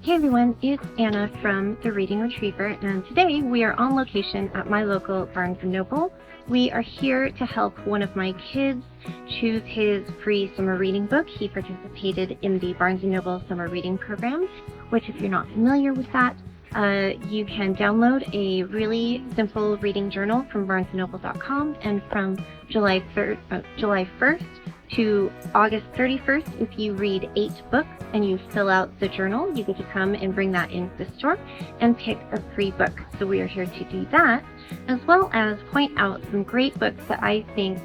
Hey everyone, it's Anna from The Reading Retriever, and today we are on location at my local Barnes & Noble. We are here to help one of my kids choose his free summer reading book. He participated in the Barnes & Noble summer reading program, which if you're not familiar with that, you can download a really simple reading journal from barnesandnoble.com, and from July 1st to August 31st, if you read 8 books and you fill out the journal, you get to come and bring that into the store and pick a free book. So we are here to do that, as well as point out some great books that I think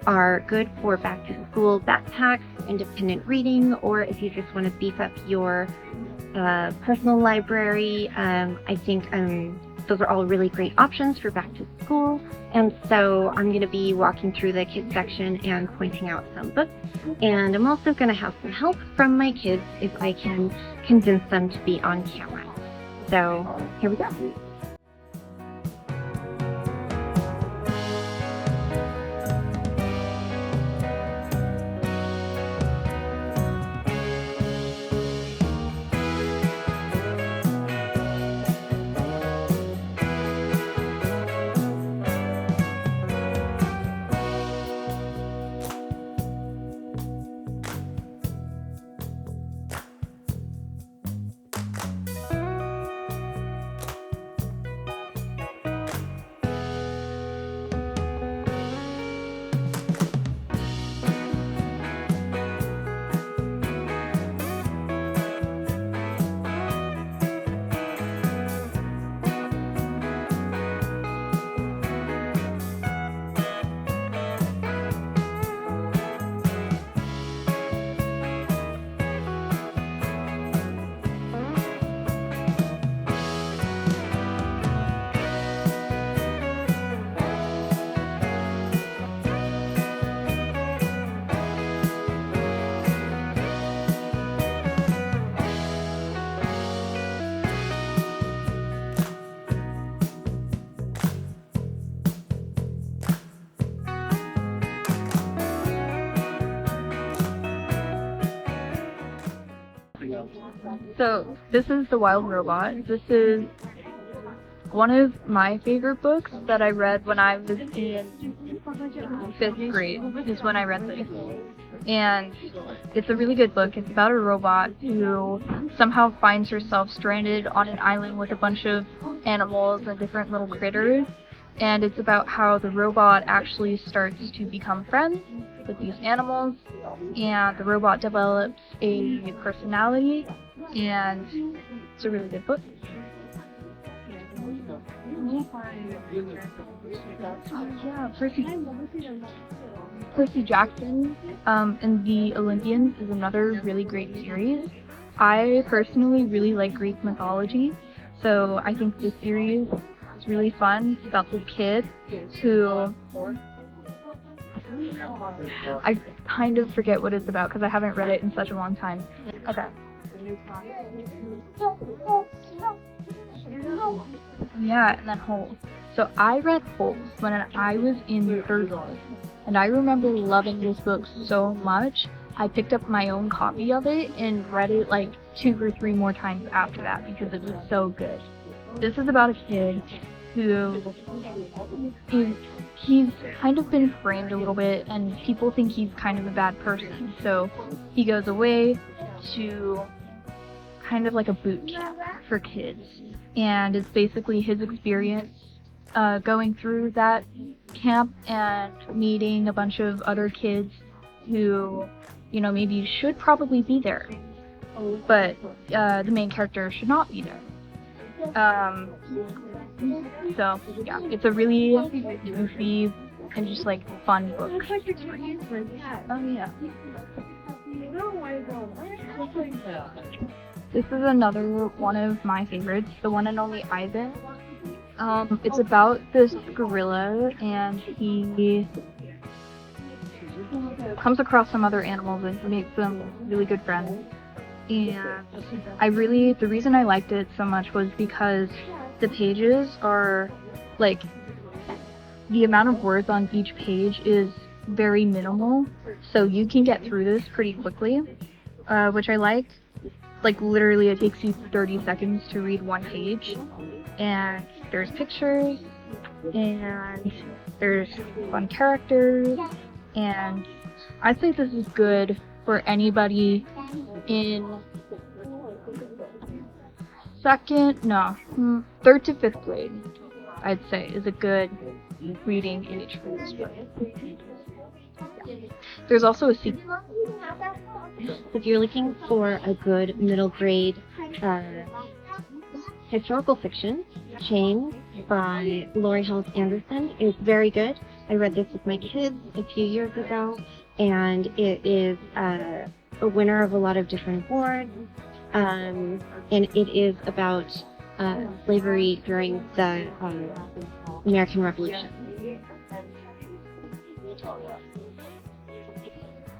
are good for back to school backpacks, independent reading, or if you just want to beef up your personal library. I think those are all really great options for back to school. And so I'm going to be walking through the kids section and pointing out some books. And I'm also going to have some help from my kids if I can convince them to be on camera. So here we go. So this is The Wild Robot. This is one of my favorite books that I read when I was in 5th grade, is when I read this. And it's a really good book. It's about a robot who somehow finds herself stranded on an island with a bunch of animals and different little critters. And it's about how the robot actually starts to become friends with these animals, and the robot develops a personality, and it's a really good book. Yeah, Percy Jackson and the Olympians is another really great series. I personally really like Greek mythology, so I think this series is really fun. It's about this kid who I kind of forget what it's about because I haven't read it in such a long time. Okay. Yeah, and then Halse. So I read Halse when I was in 3rd grade, and I remember loving this book so much. I picked up my own copy of it and read it like 2 or 3 more times after that because it was so good. This is about a kid who he's kind of been framed a little bit, and people think he's kind of a bad person. So he goes away to kind of like a boot camp for kids, and it's basically his experience going through that camp and meeting a bunch of other kids who, you know, maybe should probably be there, but the main character should not be there. So yeah, it's a really goofy and just like fun book. Oh yeah. This is another one of my favorites, The One and Only Ivan. It's about this gorilla, and he comes across some other animals and he makes them really good friends. And the reason I liked it so much was because the pages are, like, the amount of words on each page is very minimal, so you can get through this pretty quickly, which I like. like literally it takes you 30 seconds to read one page, and there's pictures, and there's fun characters, and I think this is good for anybody in third to fifth grade, I'd say, is a good reading age for this book. There's also a sequel. If you're looking for a good middle grade historical fiction, Jeanne by Laurie Halse Anderson is very good. I read this with my kids a few years ago, and it is a winner of a lot of different awards, and it is about slavery during the American Revolution.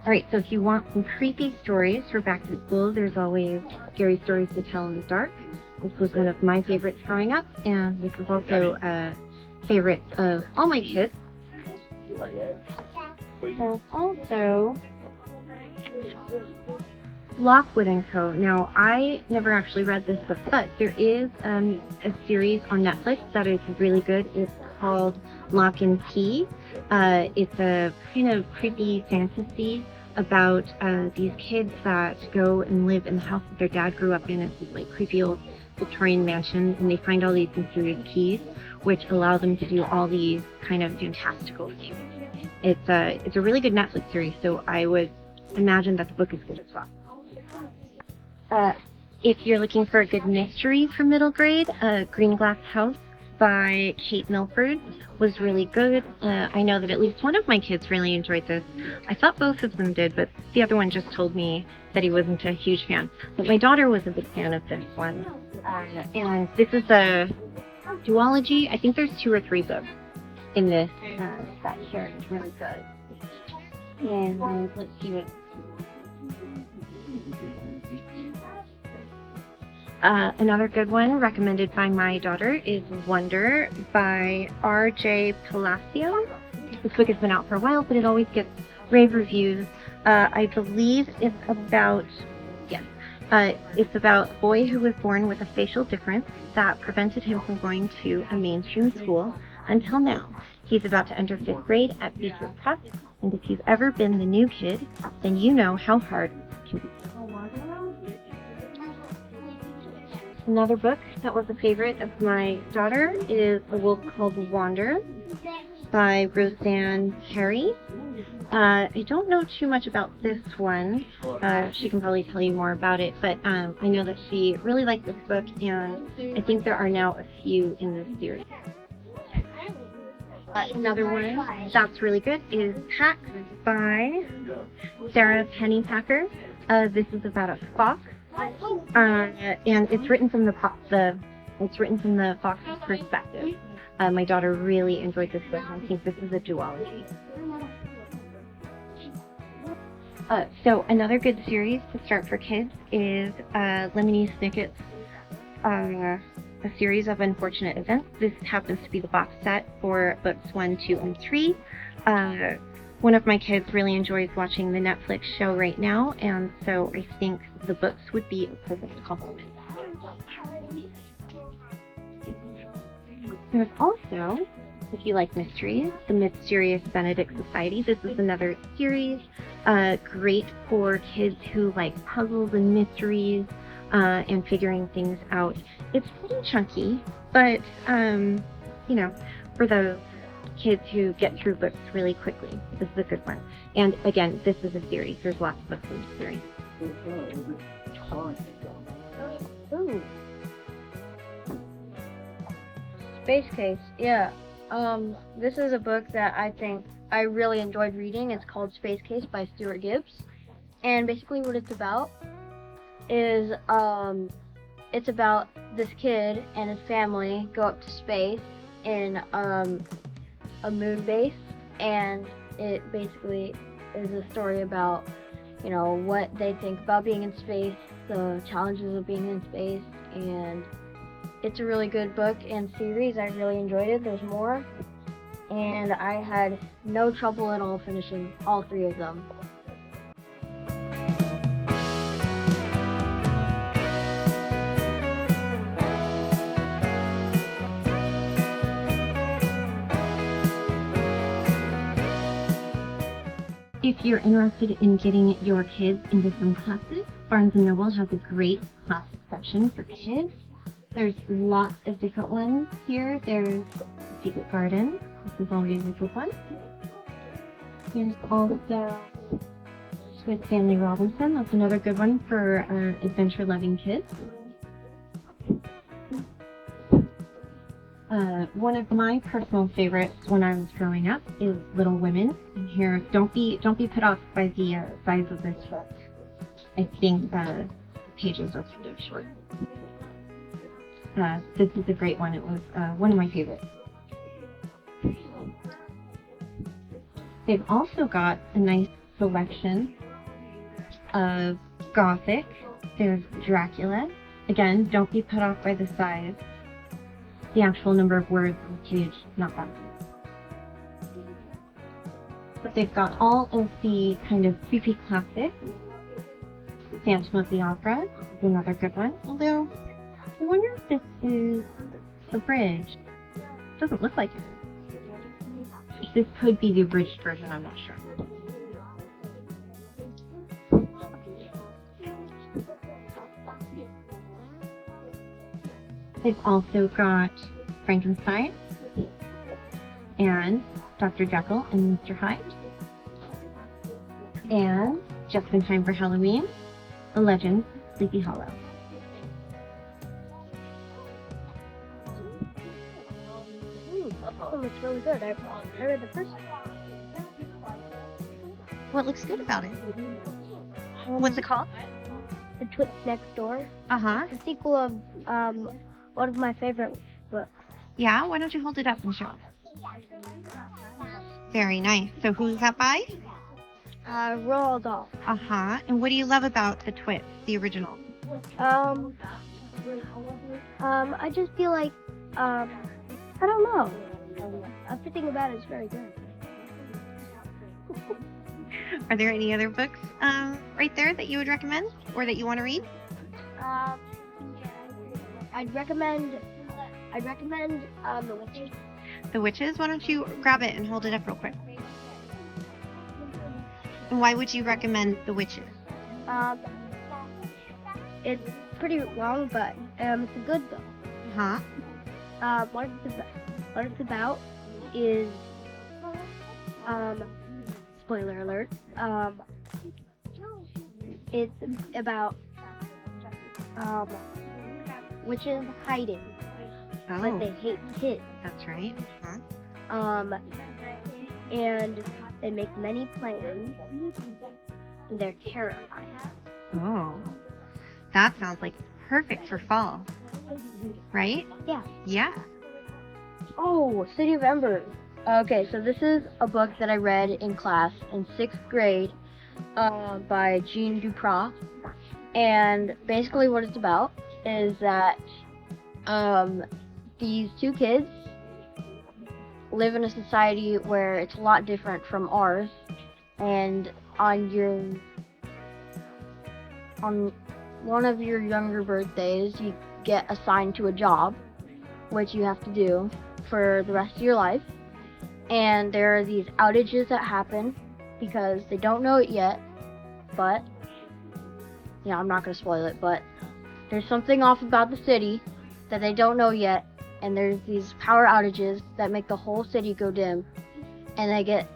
Alright, so if you want some creepy stories for back to school, there's always Scary Stories to Tell in the Dark. This was one of my favorites growing up, and this is also a favorite of all my kids. There's also Lockwood & Co. Now, I never actually read this book, but there is a series on Netflix that is really good. It's called Lock and Key. It's a kind of creepy fantasy about these kids that go and live in the house that their dad grew up in. It's this like creepy old Victorian mansion, and they find all these mysterious keys, which allow them to do all these kind of fantastical things. It's a really good Netflix series, so I would imagine that the book is good as well. If you're looking for a good mystery for middle grade, Greenglass House by Kate Milford was really good. I know that at least one of my kids really enjoyed this. I thought both of them did, but the other one just told me that he wasn't a huge fan. But my daughter was a big fan of this one. And this is a duology. I think there's 2 or 3 books in this set here. It's really good. And let's see what... another good one recommended by my daughter is Wonder by R.J. Palacio. This book has been out for a while, but it always gets rave reviews. I believe it's about a boy who was born with a facial difference that prevented him from going to a mainstream school until now. He's about to enter 5th grade at Beechwood Prep, and if you've ever been the new kid, then you know how hard it can be. Another book that was a favorite of my daughter is a book called Wander by Rosanne Parry. I don't know too much about this one. She can probably tell you more about it, but I know that she really liked this book, and I think there are now a few in this series. Another one that's really good is Pack by Sarah Pennypacker. This is about a fox. And it's written from the fox's perspective. My daughter really enjoyed this book, and I think this is a duology. So another good series to start for kids is Lemony Snicket's a series of unfortunate events. This happens to be the box set for books 1, 2, and 3. One of my kids really enjoys watching the Netflix show right now, and so I think the books would be a perfect complement. There's also, if you like mysteries, The Mysterious Benedict Society. This is another series, great for kids who like puzzles and mysteries and figuring things out. It's pretty chunky, but for those kids who get through books really quickly, this is a good one. And again, this is a series. There's lots of books in the series. Ooh. Space Case, yeah. This is a book that I think I really enjoyed reading. It's called Space Case by Stuart Gibbs. And basically what it's about is it's about this kid and his family go up to space in a moon base, and it basically is a story about what they think about being in space, the challenges of being in space, and it's a really good book and series. I really enjoyed it. There's more, and I had no trouble at all finishing all 3 of them. If you're interested in getting your kids into some classes, Barnes & Noble has a great class section for kids. There's lots of different ones here. There's Secret Garden. This is always a good one. There's also Swiss Family Robinson. That's another good one for adventure-loving kids. One of my personal favorites when I was growing up is Little Women. And here, don't be put off by the size of this book. I think the pages are kind of short. This is a great one. It was one of my favorites. They've also got a nice selection of Gothic. There's Dracula. Again, don't be put off by the size. The actual number of words on the page, not that. But they've got all of the kind of creepy classics. Phantom of the Opera is another good one. Although, I wonder if this is abridged. It doesn't look like it. This could be the abridged version, I'm not sure. They've also got Frankenstein and Dr. Jekyll and Mr. Hyde. And just in time for Halloween, The Legend, Sleepy Hollow. Oh, it's really good. I read the first one. What looks good about it? What's it called? The Twits Next Door. Uh-huh. The sequel of one of my favorite books. Yeah, why don't you hold it up and show it? Very nice. So who's that by? Roald Dahl. Uh-huh. And what do you love about the Twits, the original? I just feel like, I don't know. Everything about it is very good. Are there any other books right there that you would recommend or that you want to read? I'd recommend The Witches. The Witches? Why don't you grab it and hold it up real quick? And why would you recommend The Witches? It's pretty long, but it's a good book. Uh-huh. What it's about is, spoiler alert, it's about, witches hiding, but they hate kids. That's right. Uh-huh. And they make many plans, and they're terrified. Oh. That sounds like perfect for fall. Right? Yeah. Yeah. Oh, City of Ember. Okay, so this is a book that I read in class in 6th grade by Jeanne DuPrau. And basically what it's about is that these two kids live in a society where it's a lot different from ours. And on one of your younger birthdays, you get assigned to a job, which you have to do for the rest of your life. And there are these outages that happen because they don't know it yet, but, I'm not going to spoil it, but there's something off about the city that they don't know yet, and there's these power outages that make the whole city go dim, and they get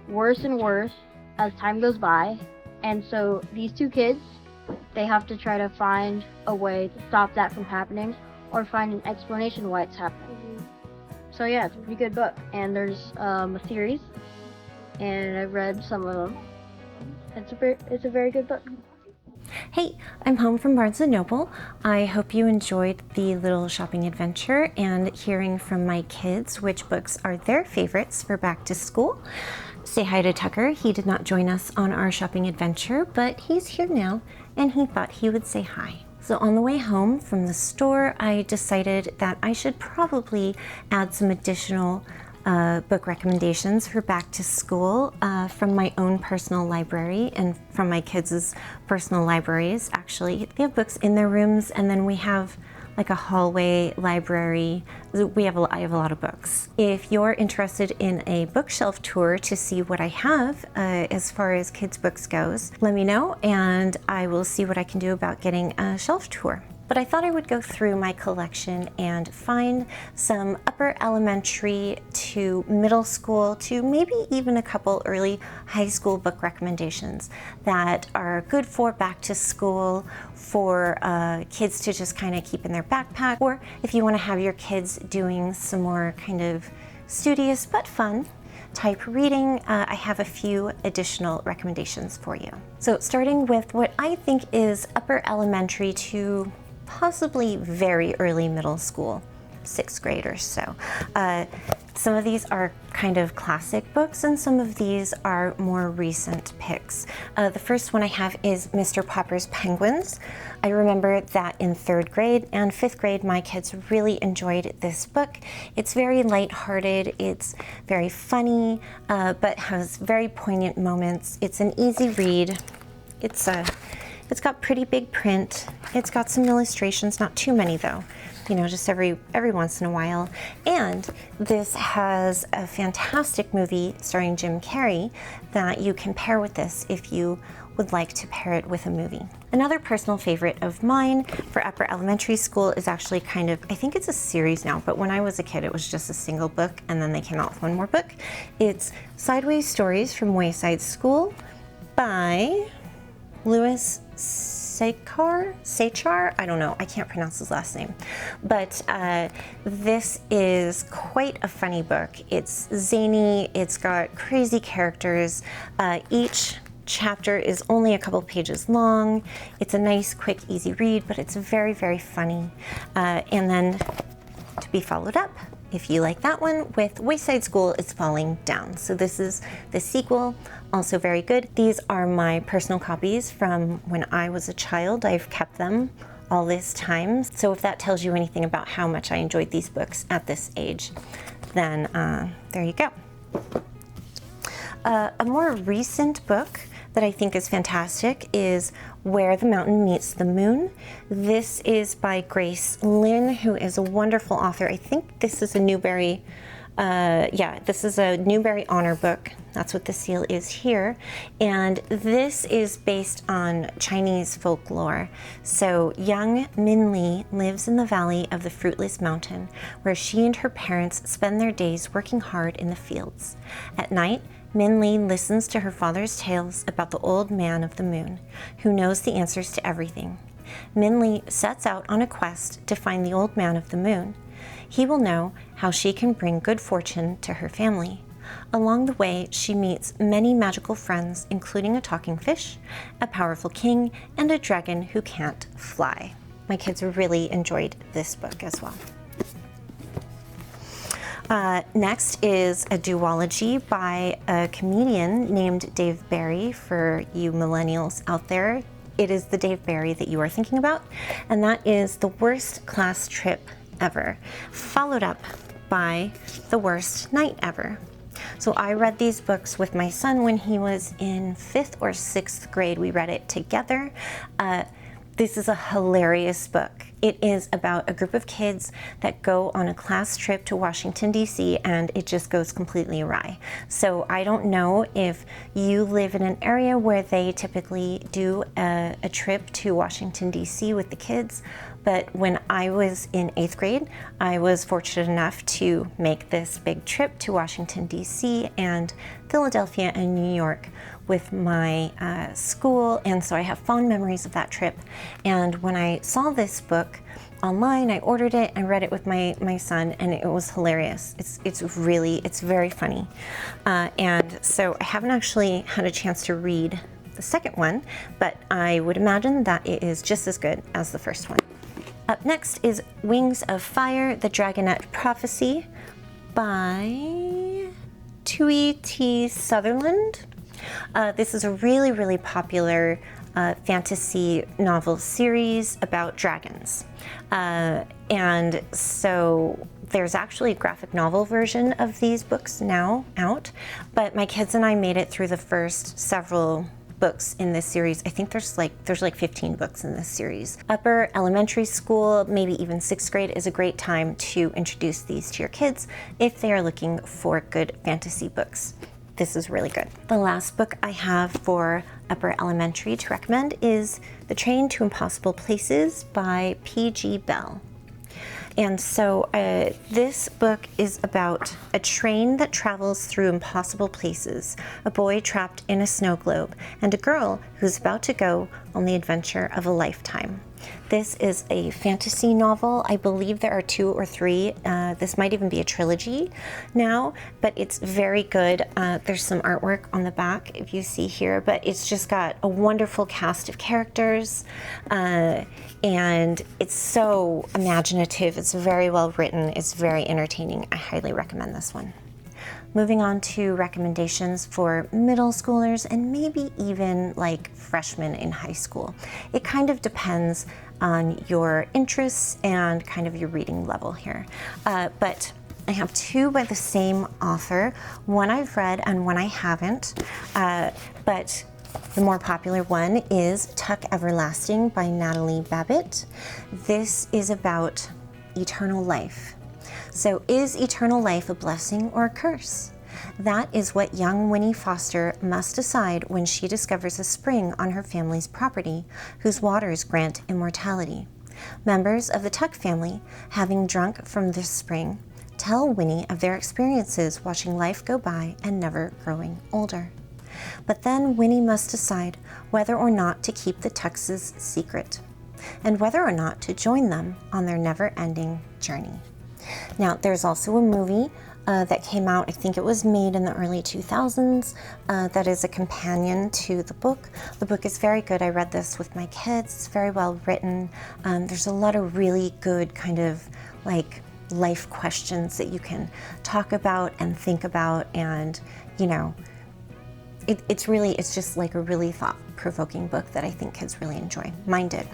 worse and worse as time goes by. And so these two kids, they have to try to find a way to stop that from happening, or find an explanation why it's happening. So yeah, it's a pretty good book, and there's a series, and I've read some of them. It's a very good book. Hey, I'm home from Barnes & Noble. I hope you enjoyed the little shopping adventure and hearing from my kids which books are their favorites for back to school. Say hi to Tucker. He did not join us on our shopping adventure, but he's here now, and he thought he would say hi. So on the way home from the store, I decided that I should probably add some additional book recommendations for back to school from my own personal library and from my kids' personal libraries. Actually, they have books in their rooms, and then we have like a hallway library. I have a lot of books. If you're interested in a bookshelf tour to see what I have as far as kids' books goes, let me know and I will see what I can do about getting a shelf tour. But I thought I would go through my collection and find some upper elementary to middle school to maybe even a couple early high school book recommendations that are good for back to school, for kids to just kind of keep in their backpack, or if you want to have your kids doing some more kind of studious but fun type reading, I have a few additional recommendations for you. So starting with what I think is upper elementary to possibly very early middle school, 6th grade or so. Some of these are kind of classic books and some of these are more recent picks. The first one I have is Mr. Popper's Penguins. I remember that in 3rd grade and 5th grade my kids really enjoyed this book. It's very lighthearted, it's very funny, but has very poignant moments. It's an easy read. It's got pretty big print. It's got some illustrations, not too many though, you know, just every once in a while. And this has a fantastic movie starring Jim Carrey that you can pair with this if you would like to pair it with a movie. Another personal favorite of mine for upper elementary school is actually kind of, I think it's a series now, but when I was a kid it was just a single book and then they came out with one more book. It's Sideways Stories from Wayside School by Louis Sachar? I don't know, I can't pronounce his last name. But this is quite a funny book. It's zany, it's got crazy characters. Each chapter is only a couple pages long. It's a nice, quick, easy read, but it's very, very funny. And then to be followed up, if you like that one, with Wayside School is Falling Down. So this is the sequel, also very good. These are my personal copies from when I was a child. I've kept them all this time. So if that tells you anything about how much I enjoyed these books at this age, then there you go. A more recent book that I think is fantastic is Where the Mountain Meets the Moon. This is by Grace Lynn, who is a wonderful author. I think this is a Newbery, this is a Newbery Honor book. That's what the seal is here. And this is based on Chinese folklore. So young Min Li lives in the valley of the Fruitless Mountain, where she and her parents spend their days working hard in the fields. At night, Min Li listens to her father's tales about the old man of the moon, who knows the answers to everything. Min Li sets out on a quest to find the old man of the moon. He will know how she can bring good fortune to her family. Along the way, she meets many magical friends, including a talking fish, a powerful king, and a dragon who can't fly. My kids really enjoyed this book as well. Next is a duology by a comedian named Dave Barry. For you millennials out there, it is the Dave Barry that you are thinking about, and that is The Worst Class Trip Ever, followed up by The Worst Night Ever. So I read these books with my son when he was in 5th or 6th grade. We read it together. This is a hilarious book. It is about a group of kids that go on a class trip to Washington, D.C., and it just goes completely awry. So I don't know if you live in an area where they typically do a trip to Washington, D.C. with the kids, but when I was in 8th grade, I was fortunate enough to make this big trip to Washington, D.C. and Philadelphia and New York with my school, and so I have fond memories of that trip. And when I saw this book online, I ordered it and read it with my son, and it was hilarious. It's very funny. And so I haven't actually had a chance to read the second one, but I would imagine that it is just as good as the first one. Up next is Wings of Fire, The Dragonette Prophecy by Tui T. Sutherland. This is a really, really popular fantasy novel series about dragons. And so there's actually a graphic novel version of these books now out, but my kids and I made it through the first several books in this series. I think there's like 15 books in this series. Upper elementary school, maybe even 6th grade, is a great time to introduce these to your kids if they are looking for good fantasy books. This is really good. The last book I have for upper elementary to recommend is The Train to Impossible Places by P.G. Bell. And so this book is about a train that travels through impossible places, a boy trapped in a snow globe, and a girl who's about to go on the adventure of a lifetime. This is a fantasy novel. I believe there are 2 or 3. This might even be a trilogy now, but it's very good. There's some artwork on the back, if you see here, but it's just got a wonderful cast of characters, and it's so imaginative. It's very well written. It's very entertaining. I highly recommend this one. Moving on to recommendations for middle schoolers and maybe even like freshmen in high school. It kind of depends on your interests and kind of your reading level here. But I have 2 by the same author. One I've read and one I haven't. But the more popular one is Tuck Everlasting by Natalie Babbitt. This is about eternal life. So is eternal life a blessing or a curse? That is what young Winnie Foster must decide when she discovers a spring on her family's property whose waters grant immortality. Members of the Tuck family, having drunk from this spring, tell Winnie of their experiences watching life go by and never growing older. But then Winnie must decide whether or not to keep the Tucks' secret, and whether or not to join them on their never-ending journey. Now, there's also a movie that came out, I think it was made in the early 2000s, that is a companion to the book. The book is very good. I read this with my kids. It's very well written. There's a lot of really good kind of like life questions that you can talk about and think about, and you know, it's just like a really thought-provoking book that I think kids really enjoy. Mine did.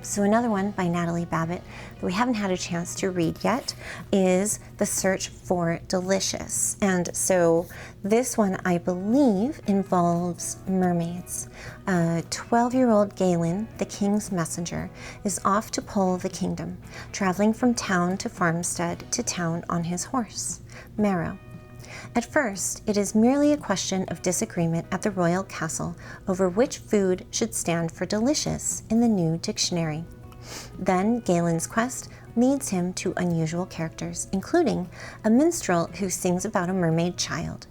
So another one by Natalie Babbitt that we haven't had a chance to read yet is The Search for Delicious. And so this one, I believe, involves mermaids. 12-year-old Galen, the king's messenger, is off to Pole the Kingdom, traveling from town to farmstead to town on his horse, Marrow. At first, it is merely a question of disagreement at the royal castle over which food should stand for delicious in the new dictionary. Then Galen's quest leads him to unusual characters, including a minstrel who sings about a mermaid child,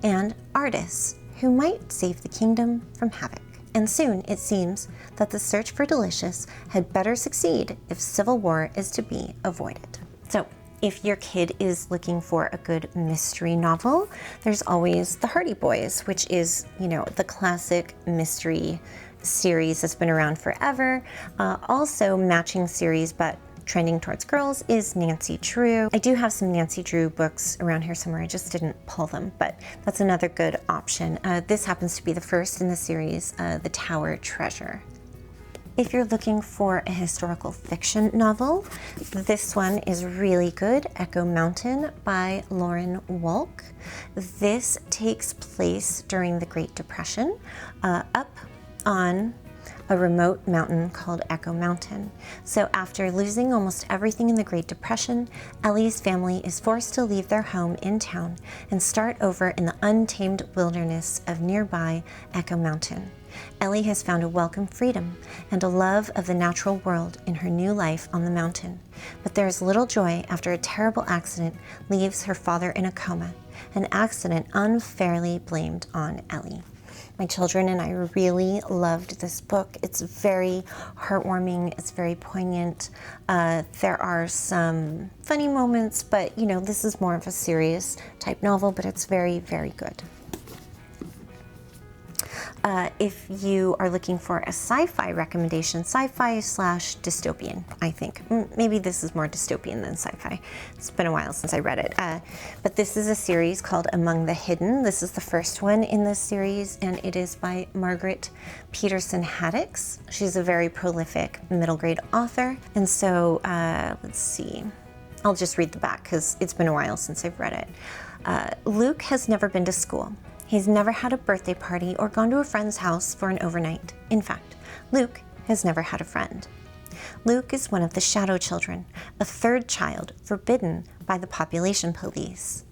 and artists who might save the kingdom from havoc. And soon it seems that the search for delicious had better succeed if civil war is to be avoided. So, if your kid is looking for a good mystery novel, there's always The Hardy Boys, which is, you know, the classic mystery series that's been around forever. Also matching series, but trending towards girls, is Nancy Drew. I do have some Nancy Drew books around here somewhere. I just didn't pull them, but that's another good option. This happens to be the first in the series, The Tower Treasure. If you're looking for a historical fiction novel, this one is really good, Echo Mountain by Lauren Wolk. This takes place during the Great Depression, up on a remote mountain called Echo Mountain. So after losing almost everything in the Great Depression, Ellie's family is forced to leave their home in town and start over in the untamed wilderness of nearby Echo Mountain. Ellie has found a welcome freedom and a love of the natural world in her new life on the mountain. But there is little joy after a terrible accident leaves her father in a coma, an accident unfairly blamed on Ellie. My children and I really loved this book. It's very heartwarming, it's very poignant. There are some funny moments, but you know, this is more of a serious type novel, but it's very, very good. If you are looking for a sci-fi recommendation, sci-fi / dystopian, I think. Maybe this is more dystopian than sci-fi. It's been a while since I read it. But this is a series called Among the Hidden. This is the first one in this series, and it is by Margaret Peterson Haddix. She's a very prolific middle grade author. And so, let's see. I'll just read the back because it's been a while since I've read it. Luke has never been to school. He's never had a birthday party or gone to a friend's house for an overnight. In fact, Luke has never had a friend. Luke is one of the shadow children, a third child forbidden by the population police.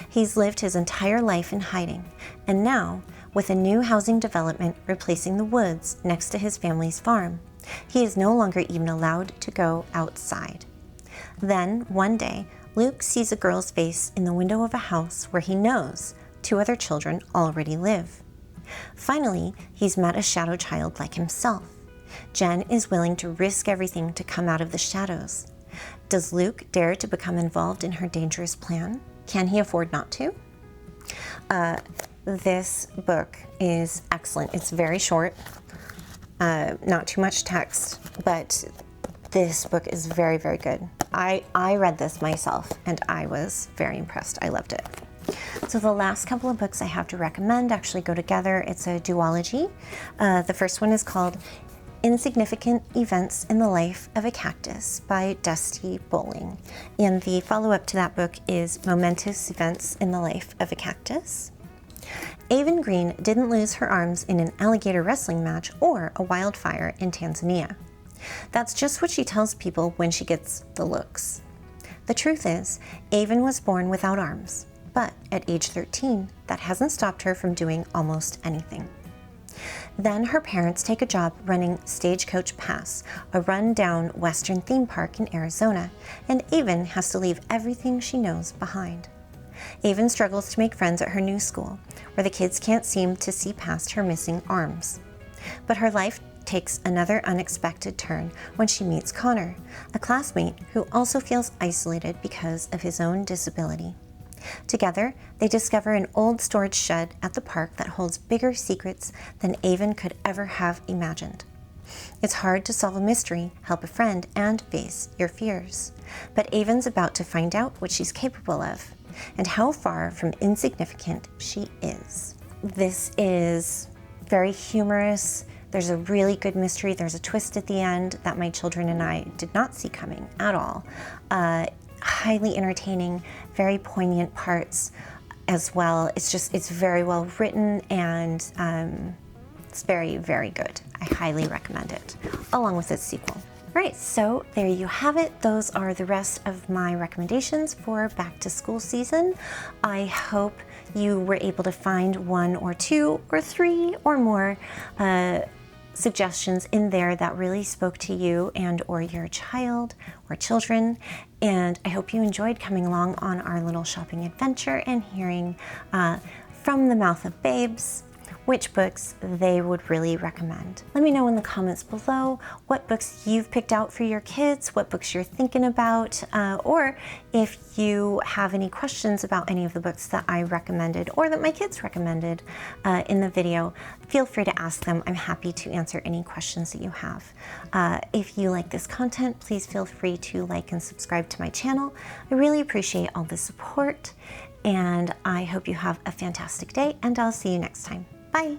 He's lived his entire life in hiding, and now, with a new housing development replacing the woods next to his family's farm, he is no longer even allowed to go outside. Then, one day, Luke sees a girl's face in the window of a house where he knows 2 other children already live. Finally, he's met a shadow child like himself. Jeanne is willing to risk everything to come out of the shadows. Does Luke dare to become involved in her dangerous plan? Can he afford not to? This book is excellent. It's very short, not too much text, but this book is very, very good. I read this myself and I was very impressed. I loved it. So the last couple of books I have to recommend actually go together. It's a duology. The first one is called Insignificant Events in the Life of a Cactus by Dusty Bowling. And the follow-up to that book is Momentous Events in the Life of a Cactus. Avon Green didn't lose her arms in an alligator wrestling match or a wildfire in Tanzania. That's just what she tells people when she gets the looks. The truth is, Avon was born without arms, but at age 13, that hasn't stopped her from doing almost anything. Then her parents take a job running Stagecoach Pass, a run-down Western theme park in Arizona, and Avon has to leave everything she knows behind. Avon struggles to make friends at her new school, where the kids can't seem to see past her missing arms. But her life takes another unexpected turn when she meets Connor, a classmate who also feels isolated because of his own disability. Together, they discover an old storage shed at the park that holds bigger secrets than Avon could ever have imagined. It's hard to solve a mystery, help a friend, and face your fears. But Avon's about to find out what she's capable of, and how far from insignificant she is. This is very humorous. There's a really good mystery. There's a twist at the end that my children and I did not see coming at all. Highly entertaining, very poignant parts as well. It's very well written, and it's very, very good. I highly recommend it, along with its sequel. All right, so there you have it. Those are the rest of my recommendations for back to school season. I hope you were able to find 1 or 2 or 3 or more suggestions in there that really spoke to you and or your child or children. And I hope you enjoyed coming along on our little shopping adventure and hearing from the mouth of babes which books they would really recommend. Let me know in the comments below what books you've picked out for your kids, what books you're thinking about, or if you have any questions about any of the books that I recommended or that my kids recommended in the video, feel free to ask them. I'm happy to answer any questions that you have. If you like this content, please feel free to like and subscribe to my channel. I really appreciate all the support, and I hope you have a fantastic day, and I'll see you next time. Bye.